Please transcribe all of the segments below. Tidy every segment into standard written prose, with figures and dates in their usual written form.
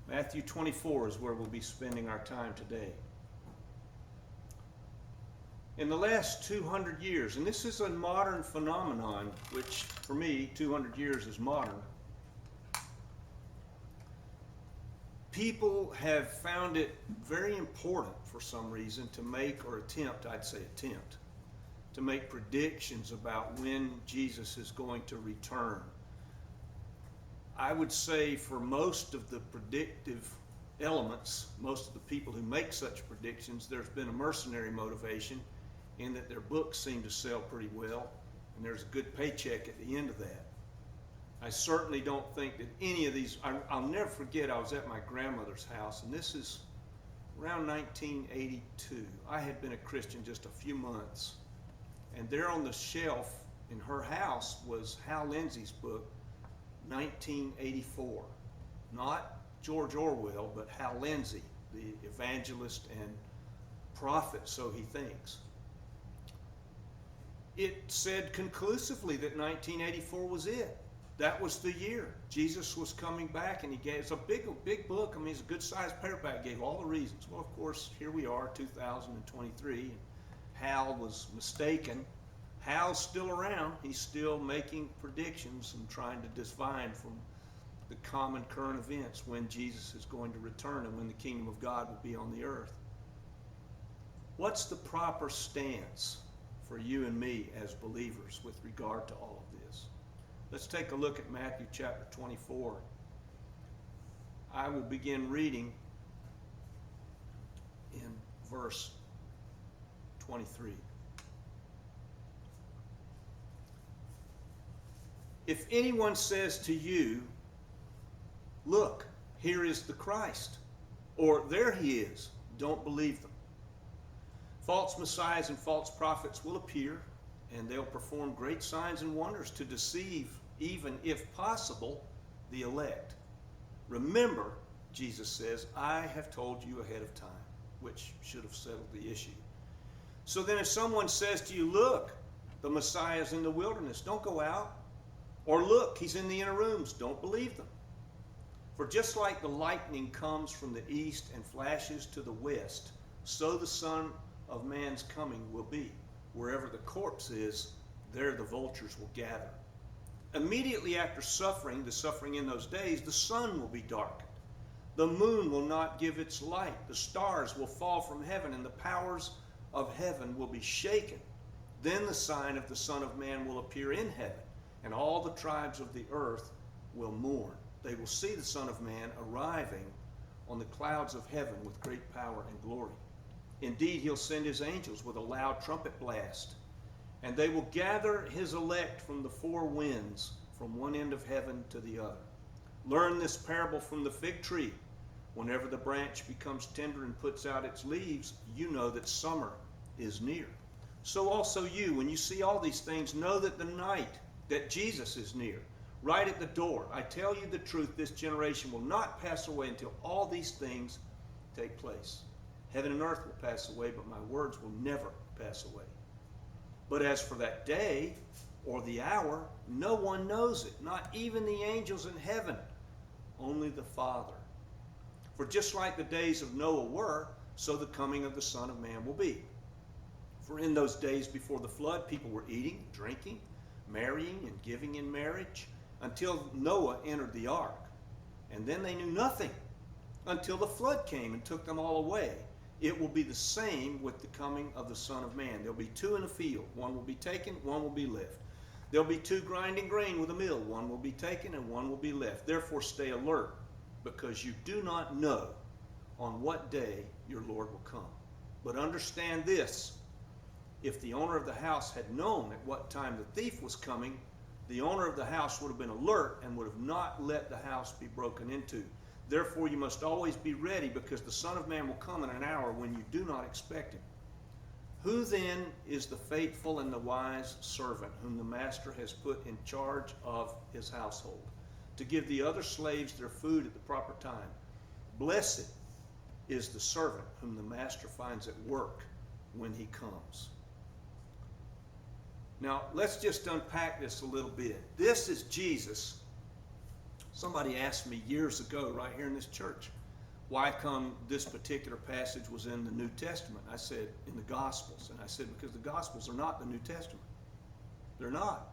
Matthew 24 is where we'll be spending our time today. In the last 200 years, and this is a modern phenomenon, which for me, 200 years is modern, people have found it very important for some reason to make, or attempt, to make predictions about when Jesus is going to return. I would say for most of the predictive elements, most of the people who make such predictions, there's been a mercenary motivation in that their books seem to sell pretty well, and there's a good paycheck at the end of that. I certainly don't think that any of these, I'll never forget, I was at my grandmother's house, and this is around 1982. I had been a Christian just a few months, and there on the shelf in her house was Hal Lindsey's book, 1984. Not George Orwell, but Hal Lindsey, the evangelist and prophet, so he thinks. It said conclusively that 1984 was it. That was the year. Jesus was coming back, and he gave, it's a big book. I mean, it's a good-sized paperback, gave all the reasons. Well, of course, here we are, 2023, and Hal was mistaken. Hal's still around. He's still making predictions and trying to divine from the common current events when Jesus is going to return and when the kingdom of God will be on the earth. What's the proper stance for you and me as believers with regard to all of this? Let's take a look at Matthew chapter 24. I will begin reading in verse 23. If anyone says to you, "Look, here is the Christ," or "There he is," don't believe them. False messiahs and false prophets will appear, and they'll perform great signs and wonders to deceive, even if possible, the elect. Remember, Jesus says, I have told you ahead of time, which should have settled the issue. So then if someone says to you, "Look, the Messiah is in the wilderness," don't go out. Or, "Look, he's in the inner rooms," don't believe them. For just like the lightning comes from the east and flashes to the west, so the Son of Man's coming will be. Wherever the corpse is, there the vultures will gather. Immediately after suffering, the suffering in those days, the sun will be darkened. The moon will not give its light. The stars will fall from heaven, and the powers of heaven will be shaken. Then the sign of the Son of Man will appear in heaven, and all the tribes of the earth will mourn. They will see the Son of Man arriving on the clouds of heaven with great power and glory. Indeed, he'll send his angels with a loud trumpet blast, and they will gather his elect from the four winds, from one end of heaven to the other. Learn this parable from the fig tree. Whenever the branch becomes tender and puts out its leaves, you know that summer is near. So also you, when you see all these things, know that the night, that Jesus is near, right at the door. I tell you the truth, this generation will not pass away until all these things take place. Heaven and earth will pass away, but my words will never pass away. But as for that day or the hour, no one knows it, not even the angels in heaven, only the Father. For just like the days of Noah were, so the coming of the Son of Man will be. For in those days before the flood, people were eating, drinking, marrying, and giving in marriage, until Noah entered the ark. And then they knew nothing until the flood came and took them all away. It will be the same with the coming of the Son of Man. There'll be two in a field. One will be taken, one will be left. There'll be two grinding grain with a mill. One will be taken and one will be left. Therefore stay alert, because you do not know on what day your Lord will come. But understand this, if the owner of the house had known at what time the thief was coming, the owner of the house would have been alert and would have not let the house be broken into. Therefore you must always be ready, because the Son of Man will come in an hour when you do not expect him. Who then is the faithful and the wise servant whom the master has put in charge of his household, to give the other slaves their food at the proper time? Blessed is the servant whom the master finds at work when he comes. Now, let's just unpack this a little bit. This is Jesus. Somebody asked me years ago right here in this church, why come this particular passage was in the New Testament? I said, in the Gospels. And I said, because the Gospels are not the New Testament. They're not.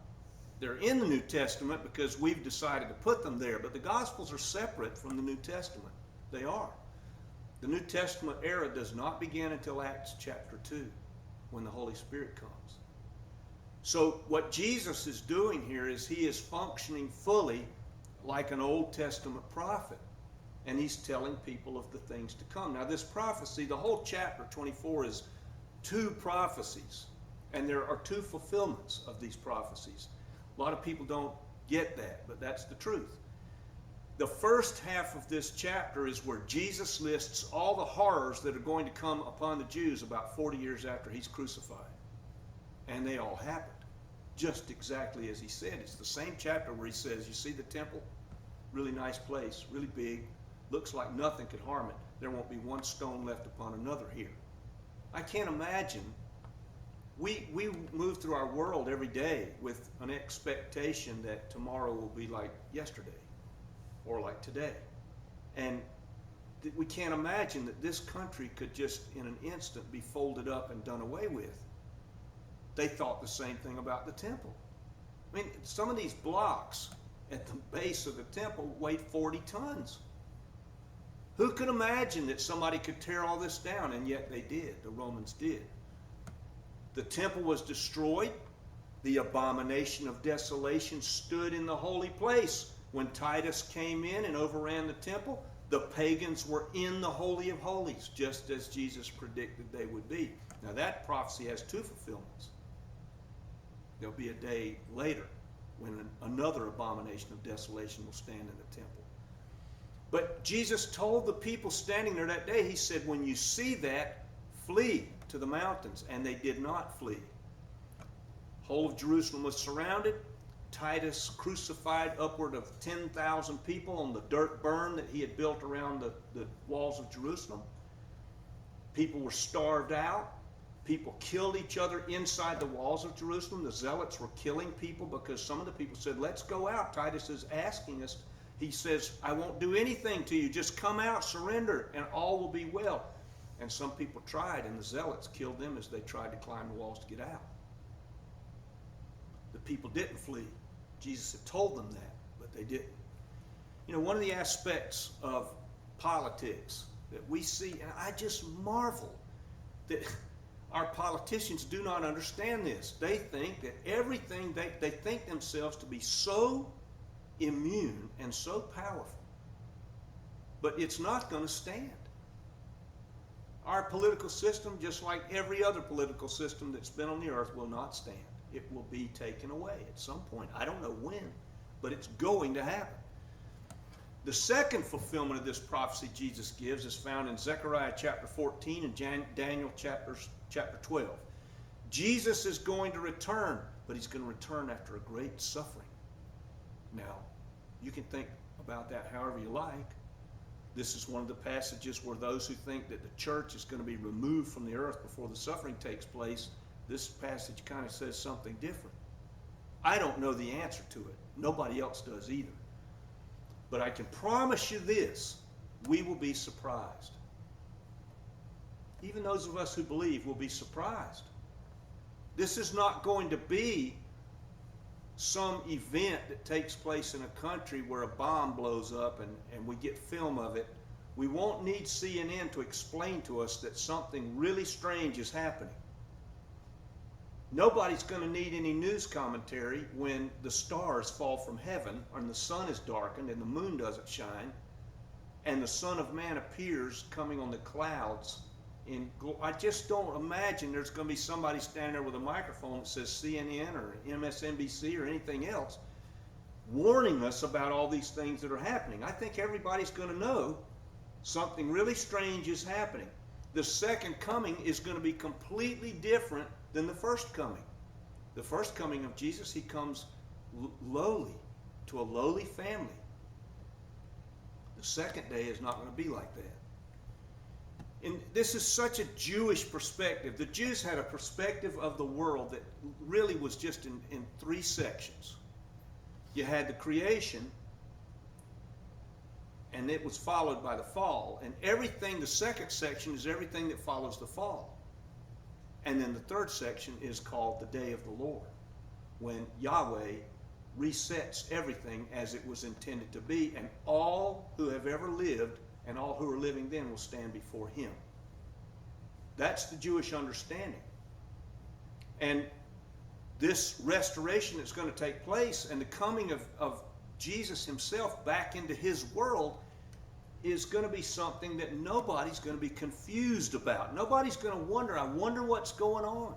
They're in the New Testament because we've decided to put them there, but the Gospels are separate from the New Testament. They are. The New Testament era does not begin until Acts chapter 2, when the Holy Spirit comes. So what Jesus is doing here is he is functioning fully like an Old Testament prophet. And he's telling people of the things to come. Now this prophecy, the whole chapter 24 is 2 prophecies. And there are 2 fulfillments of these prophecies. A lot of people don't get that, but that's the truth. The first half of this chapter is where Jesus lists all the horrors that are going to come upon the Jews about 40 years after he's crucified. And they all happened, just exactly as he said. It's the same chapter where he says, you see the temple? Really nice place, really big. Looks like nothing could harm it. There won't be one stone left upon another here. I can't imagine. We move through our world every day with an expectation that tomorrow will be like yesterday or like today. And we can't imagine that this country could just in an instant be folded up and done away with. They thought the same thing about the temple. I mean, some of these blocks at the base of the temple weighed 40 tons. Who could imagine that somebody could tear all this down? And yet they did. The Romans did. The temple was destroyed. The abomination of desolation stood in the holy place. When Titus came in and overran the temple, the pagans were in the Holy of Holies, just as Jesus predicted they would be. Now that prophecy has 2 fulfillments. There'll be a day later when another abomination of desolation will stand in the temple. But Jesus told the people standing there that day, he said, when you see that, flee to the mountains. And they did not flee. Whole of Jerusalem was surrounded. Titus crucified upward of 10,000 people on the dirt burn that he had built around the walls of Jerusalem. People were starved out. People killed each other inside the walls of Jerusalem. The zealots were killing people because some of the people said, let's go out. Titus is asking us. He says, I won't do anything to you. Just come out, surrender, and all will be well. And some people tried, and the zealots killed them as they tried to climb the walls to get out. The people didn't flee. Jesus had told them that, but they didn't. You know, one of the aspects of politics that we see, and I just marvel that our politicians do not understand this. They think that everything, they think themselves to be so immune and so powerful, but it's not going to stand. Our political system, just like every other political system that's been on the earth, will not stand. It will be taken away at some point. I don't know when, but it's going to happen. The second fulfillment of this prophecy Jesus gives is found in Zechariah chapter 14 and Daniel chapter 12. Jesus is going to return, but he's going to return after a great suffering. Now, you can think about that however you like. This is one of the passages where those who think that the church is going to be removed from the earth before the suffering takes place, this passage kind of says something different. I don't know the answer to it. Nobody else does either. But I can promise you this, we will be surprised. Even those of us who believe will be surprised. This is not going to be some event that takes place in a country where a bomb blows up and we get film of it. We won't need CNN to explain to us that something really strange is happening. Nobody's going to need any news commentary when the stars fall from heaven and the sun is darkened and the moon doesn't shine and the Son of Man appears coming on the clouds. I just don't imagine there's going to be somebody standing there with a microphone that says CNN or MSNBC or anything else warning us about all these things that are happening. I think everybody's going to know something really strange is happening. The second coming is going to be completely different than the first coming. The first coming of Jesus, he comes lowly to a lowly family. The second day is not going to be like that. And this is such a Jewish perspective. The Jews had a perspective of the world that really was just in 3 sections. You had the creation, and it was followed by the fall. And everything, the second section is everything that follows the fall. And then the third section is called the Day of the Lord, when Yahweh resets everything as it was intended to be, and all who have ever lived and all who are living then will stand before him. That's the Jewish understanding. And this restoration that's going to take place and the coming of Jesus himself back into his world is going to be something that nobody's going to be confused about. Nobody's going to wonder, I wonder what's going on.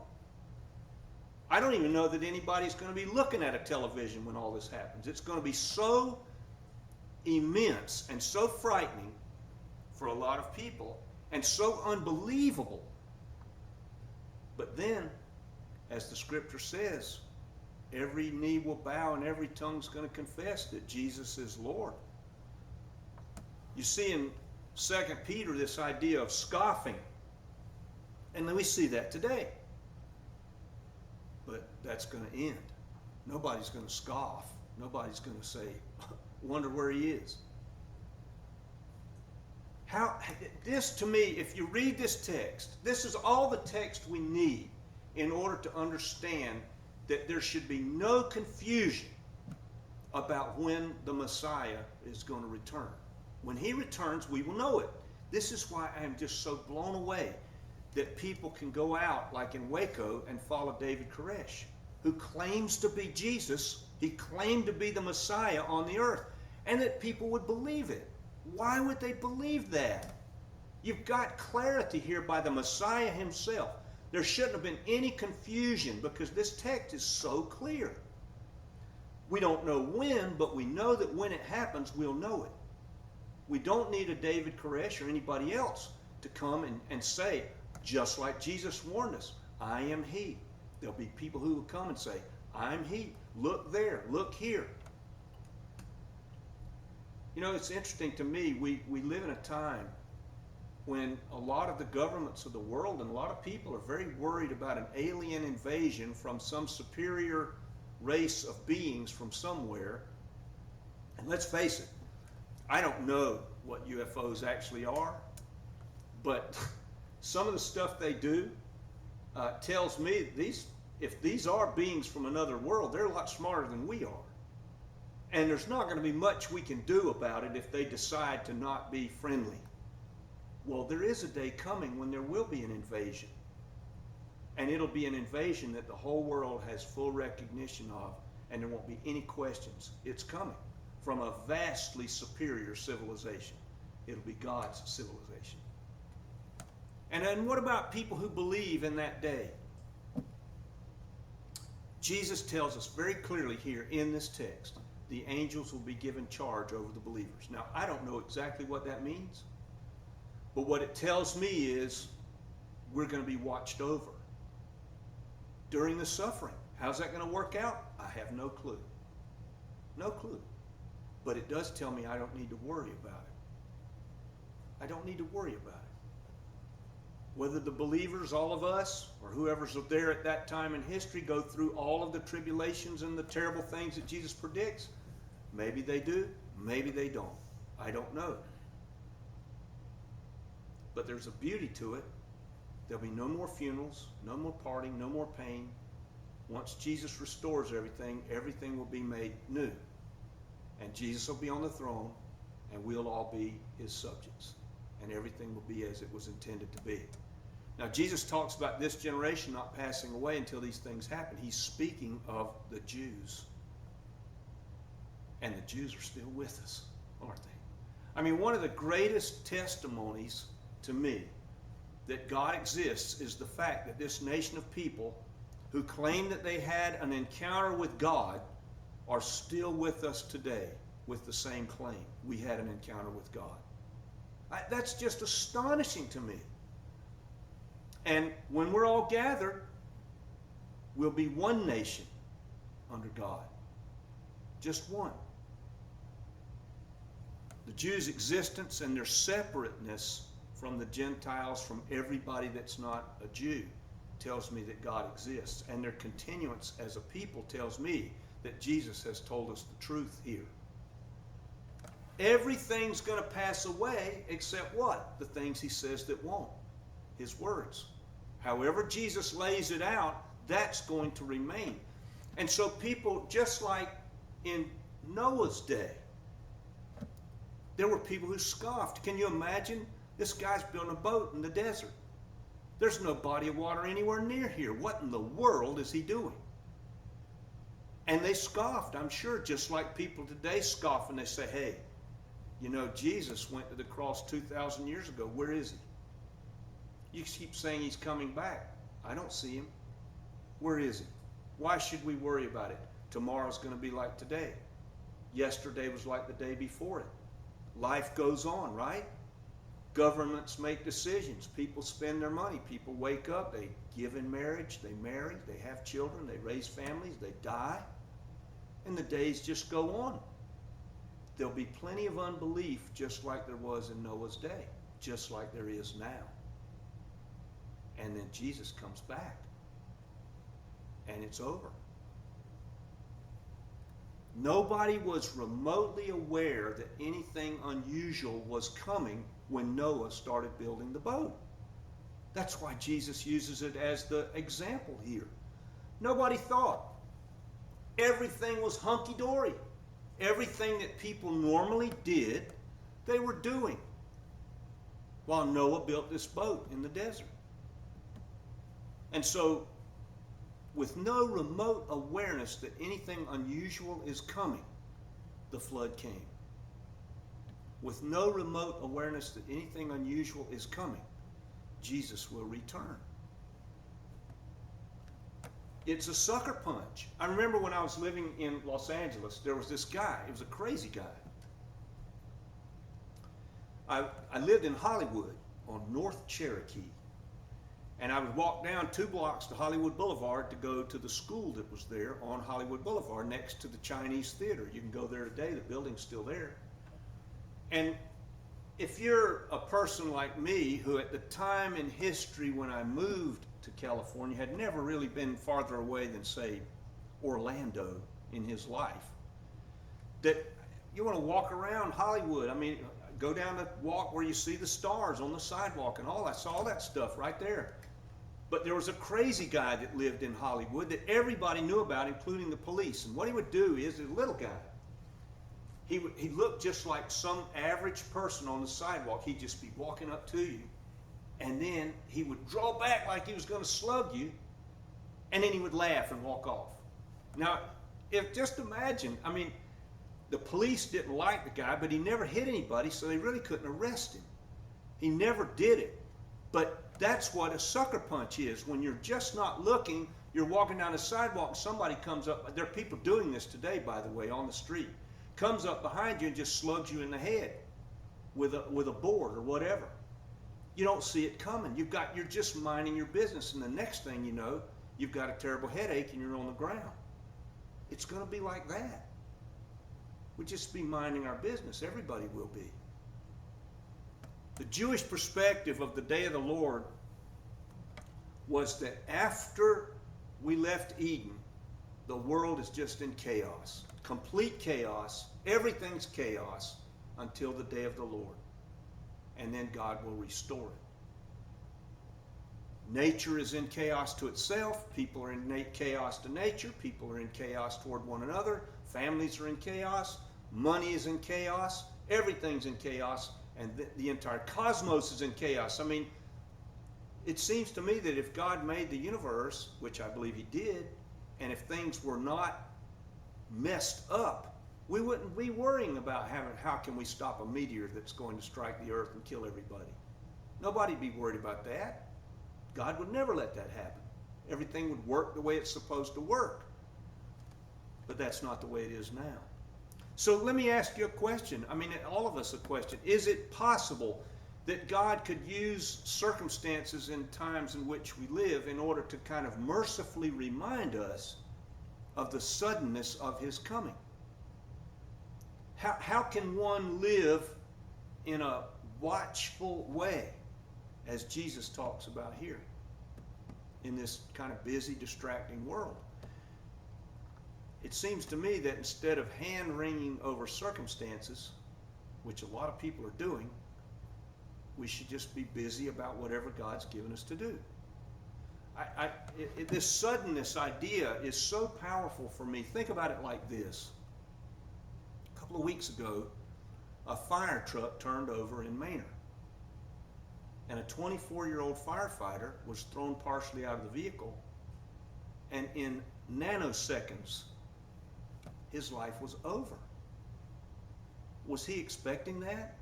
I don't even know that anybody's going to be looking at a television when all this happens. It's going to be so immense and so frightening for a lot of people and so unbelievable. But then, as the scripture says, every knee will bow and every tongue's going to confess that Jesus is Lord. You see in 2 Peter this idea of scoffing. And then we see that today. But that's going to end. Nobody's going to scoff. Nobody's going to say, wonder where he is. This to me, if you read this text, this is all the text we need in order to understand that there should be no confusion about when the Messiah is going to return. When he returns, we will know it. This is why I am just so blown away that people can go out, like in Waco, and follow David Koresh, who claims to be Jesus. He claimed to be the Messiah on the earth, and that people would believe it. Why would they believe that? You've got clarity here by the Messiah himself. There shouldn't have been any confusion because this text is so clear. We don't know when, but we know that when it happens, we'll know it. We don't need a David Koresh or anybody else to come and say, just like Jesus warned us, I am he. There'll be people who will come and say, I'm he. Look there, look here. You know, it's interesting to me, we live in a time when a lot of the governments of the world and a lot of people are very worried about an alien invasion from some superior race of beings from somewhere. And let's face it, I don't know what UFOs actually are, but some of the stuff they do tells me if these are beings from another world, they're a lot smarter than we are. And there's not going to be much we can do about it if they decide to not be friendly. Well, there is a day coming when there will be an invasion. And it'll be an invasion that the whole world has full recognition of, and there won't be any questions. It's coming from a vastly superior civilization. It'll be God's civilization. And then what about people who believe in that day? Jesus tells us very clearly here in this text, the angels will be given charge over the believers. Now, I don't know exactly what that means, but what it tells me is we're going to be watched over during the suffering. How's that going to work out? I have no clue. No clue. But it does tell me I don't need to worry about it. I don't need to worry about it. Whether the believers, all of us, or whoever's there at that time in history go through all of the tribulations and the terrible things that Jesus predicts, maybe they do, maybe they don't. I don't know. But there's a beauty to it. There'll be no more funerals, no more partying, no more pain. Once Jesus restores everything, everything will be made new. And Jesus will be on the throne, and we'll all be his subjects. And everything will be as it was intended to be. Now, Jesus talks about this generation not passing away until these things happen. He's speaking of the Jews. And the Jews are still with us, aren't they? I mean, one of the greatest testimonies to me that God exists is the fact that this nation of people who claim that they had an encounter with God are still with us today with the same claim. We had an encounter with God. That's just astonishing to me. And when we're all gathered, we'll be one nation under God. Just one. The Jews' existence and their separateness from the Gentiles, from everybody that's not a Jew, tells me that God exists. And their continuance as a people tells me that Jesus has told us the truth here. Everything's going to pass away except what? The things he says that won't. His words. However Jesus lays it out, that's going to remain. And so people, just like in Noah's day, there were people who scoffed. Can you imagine? This guy's building a boat in the desert. There's no body of water anywhere near here. What in the world is he doing? And they scoffed, I'm sure, just like people today scoff and they say, hey, you know, Jesus went to the cross 2,000 years ago. Where is he? You keep saying he's coming back. I don't see him. Where is he? Why should we worry about it? Tomorrow's going to be like today. Yesterday was like the day before it. Life goes on, right? Governments make decisions. People spend their money. People wake up. They give in marriage. They marry. They have children. They raise families. They die. And the days just go on. There'll be plenty of unbelief just like there was in Noah's day, just like there is now. And then Jesus comes back. And it's over. Nobody was remotely aware that anything unusual was coming when Noah started building the boat. That's why Jesus uses it as the example here. Nobody thought. Everything was hunky-dory. Everything that people normally did, they were doing while Noah built this boat in the desert. And so, with no remote awareness that anything unusual is coming, the flood came. With no remote awareness that anything unusual is coming, Jesus will return. It's a sucker punch. I remember when I was living in Los Angeles, there was this guy. He was a crazy guy. I lived in Hollywood on North Cherokee. And I would walk down 2 blocks to Hollywood Boulevard to go to the school that was there on Hollywood Boulevard next to the Chinese Theater. You can go there today. The building's still there. And if you're a person like me who at the time in history when I moved to California had never really been farther away than, say, Orlando in his life, that you want to walk around Hollywood. I mean, go down the walk where you see the stars on the sidewalk and all that. Saw all that stuff right there. But there was a crazy guy that lived in Hollywood that everybody knew about, including the police. And what he would do is, a little guy, he looked just like some average person on the sidewalk. He'd just be walking up to you, and then he would draw back like he was going to slug you, and then he would laugh and walk off. Now, just imagine, I mean, the police didn't like the guy, but he never hit anybody, so they really couldn't arrest him. He never did it. But that's what a sucker punch is. When you're just not looking, you're walking down the sidewalk, and somebody comes up. There are people doing this today, by the way, on the street. Comes up behind you and just slugs you in the head with a board or whatever. You don't see it coming. You're just minding your business, and the next thing you know, you've got a terrible headache and you're on the ground. It's going to be like that. We'll just be minding our business. Everybody will be. The Jewish perspective of the day of the Lord was that after we left Eden, the world is just in chaos. Complete chaos. Everything's chaos until the day of the Lord. And then God will restore it. Nature is in chaos to itself. People are in chaos to nature. People are in chaos toward one another. Families are in chaos. Money is in chaos. Everything's in chaos. And the entire cosmos is in chaos. I mean, it seems to me that if God made the universe, which I believe he did, and if things were not messed up, we wouldn't be worrying about how can we stop a meteor that's going to strike the earth and kill everybody. Nobody'd be worried about that. God would never let that happen. Everything would work the way it's supposed to work. But that's not the way it is now. So let me ask you a question. I mean, all of us a question. Is it possible that God could use circumstances in times in which we live in order to kind of mercifully remind us of the suddenness of his coming? How can one live in a watchful way, as Jesus talks about here, in this kind of busy, distracting world? It seems to me that instead of hand-wringing over circumstances, which a lot of people are doing, we should just be busy about whatever God's given us to do. This suddenness idea is so powerful for me. Think about it like this. A couple of weeks ago, a fire truck turned over in Manor, and a 24-year-old firefighter was thrown partially out of the vehicle, and in nanoseconds, his life was over. Was he expecting that?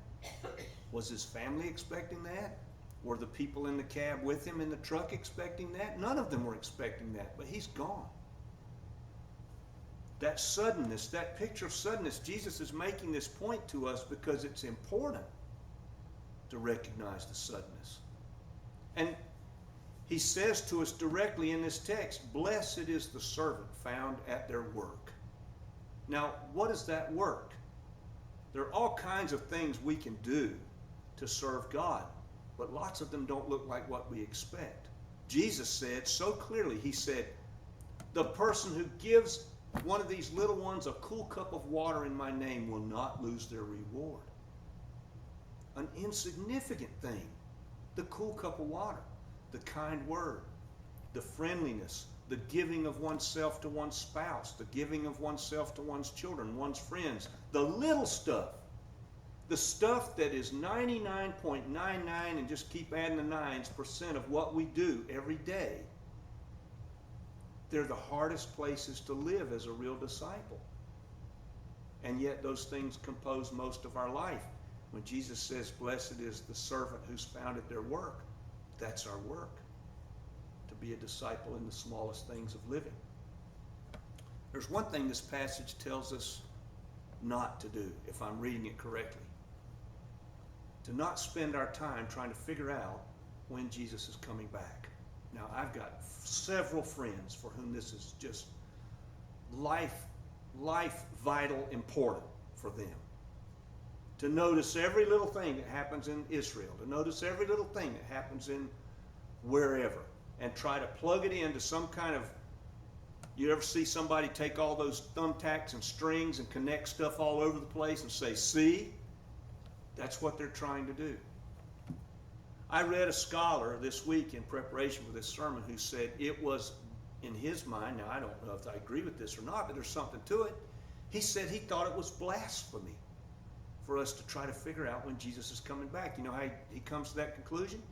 Was his family expecting that? Were the people in the cab with him in the truck expecting that? None of them were expecting that, but he's gone. That suddenness, that picture of suddenness, Jesus is making this point to us because it's important to recognize the suddenness. And he says to us directly in this text, blessed is the servant found at their work. Now, what is that work? There are all kinds of things we can do to serve God, but lots of them don't look like what we expect. Jesus said so clearly, he said, the person who gives one of these little ones a cool cup of water in my name will not lose their reward. An insignificant thing, the cool cup of water, the kind word, the friendliness, the giving of oneself to one's spouse, the giving of oneself to one's children, one's friends, the little stuff, the stuff that is 99.99 and just keep adding the 9% of what we do every day. They're the hardest places to live as a real disciple. And yet those things compose most of our life. When Jesus says, blessed is the servant who's found at their work, that's our work. To be a disciple in the smallest things of living. There's one thing this passage tells us not to do, if I'm reading it correctly. To not spend our time trying to figure out when Jesus is coming back. Now, I've got several friends for whom this is just life vital important for them. To notice every little thing that happens in Israel, to notice every little thing that happens in wherever, and try to plug it into some kind of, you ever see somebody take all those thumbtacks and strings and connect stuff all over the place and say, see? That's what they're trying to do. I read a scholar this week in preparation for this sermon who said it was, in his mind, now I don't know if I agree with this or not, but there's something to it. He said he thought it was blasphemy for us to try to figure out when Jesus is coming back. You know how he comes to that conclusion?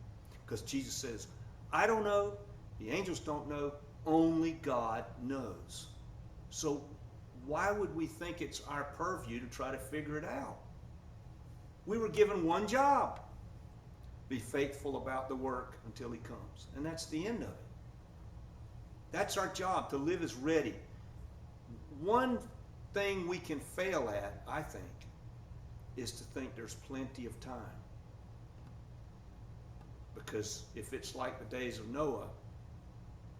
Because Jesus says, I don't know, the angels don't know, only God knows. So why would we think it's our purview to try to figure it out? We were given one job. Be faithful about the work until he comes. And that's the end of it. That's our job, to live as ready. One thing we can fail at, I think, is to think there's plenty of time. Because if it's like the days of Noah,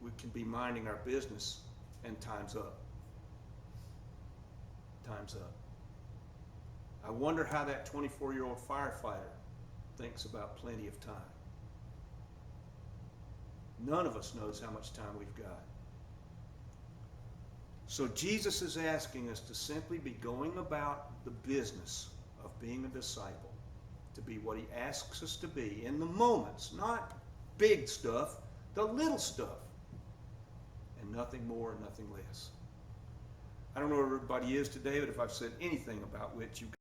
we can be minding our business and time's up. Time's up. I wonder how that 24-year-old firefighter thinks about plenty of time. None of us knows how much time we've got. So Jesus is asking us to simply be going about the business of being a disciple, to be what he asks us to be in the moments, not big stuff, the little stuff, and nothing more and nothing less. I don't know where everybody is today, but if I've said anything about which you've got